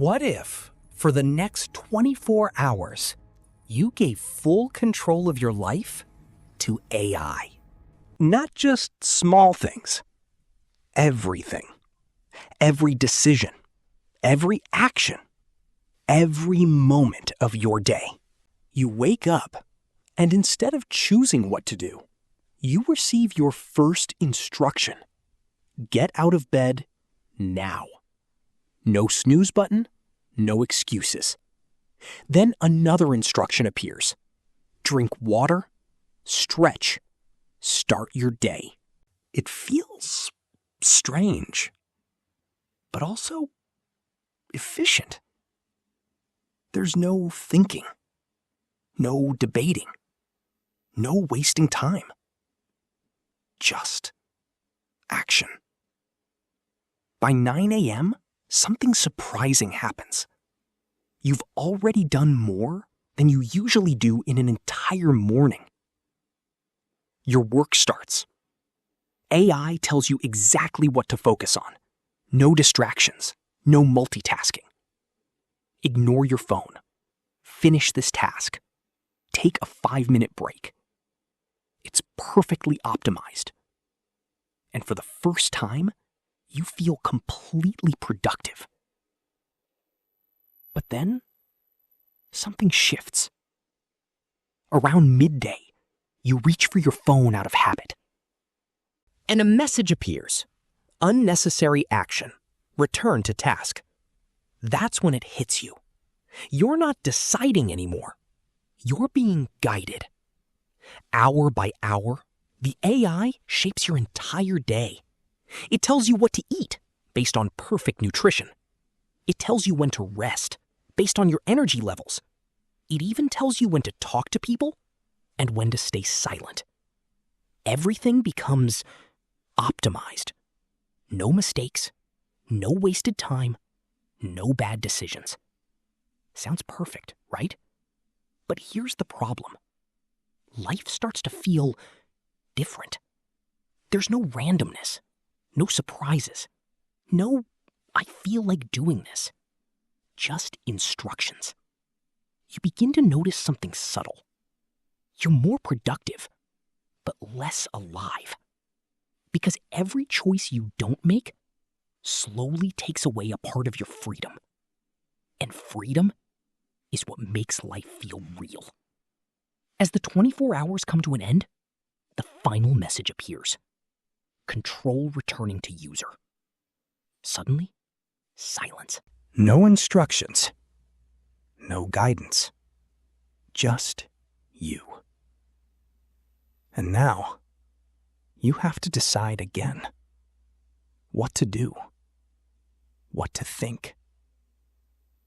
What if, for the next 24 hours, you gave full control of your life to AI? Not just small things. Everything. Every decision. Every action. Every moment of your day. You wake up, and instead of choosing what to do, you receive your first instruction. Get out of bed now. No snooze button, no excuses. Then another instruction appears. Drink water, stretch, start your day. It feels strange, but also efficient. There's no thinking, no debating, no wasting time. Just action. By 9 a.m., something surprising happens. You've already done more than you usually do in an entire morning. Your work starts. AI tells you exactly what to focus on. No distractions, no multitasking. Ignore your phone. Finish this task. Take a 5-minute break. It's perfectly optimized. And for the first time, you feel completely productive. But then, something shifts. Around midday, you reach for your phone out of habit. And a message appears. Unnecessary action. Return to task. That's when it hits you. You're not deciding anymore. You're being guided. Hour by hour, the AI shapes your entire day. It tells you what to eat based on perfect nutrition. It tells you when to rest based on your energy levels. It even tells you when to talk to people and when to stay silent. Everything becomes optimized. No mistakes, no wasted time, no bad decisions. Sounds perfect, right? But here's the problem. Life starts to feel different. There's no randomness, no surprises, no, I feel like doing this. Just instructions. You begin to notice something subtle. You're more productive, but less alive. Because every choice you don't make slowly takes away a part of your freedom. And freedom is what makes life feel real. As the 24 hours come to an end, the final message appears. Control returning to user. Suddenly, silence. No instructions. No guidance. Just you. And now, you have to decide again. What to do. What to think.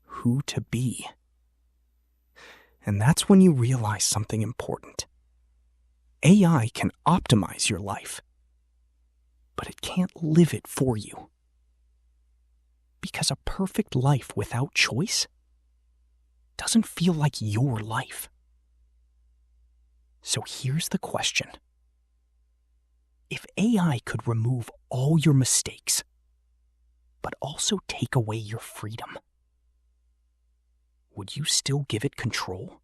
Who to be. And that's when you realize something important. AI can optimize your life, but it can't live it for you. Because a perfect life without choice doesn't feel like your life. So here's the question. If AI could remove all your mistakes, but also take away your freedom, would you still give it control?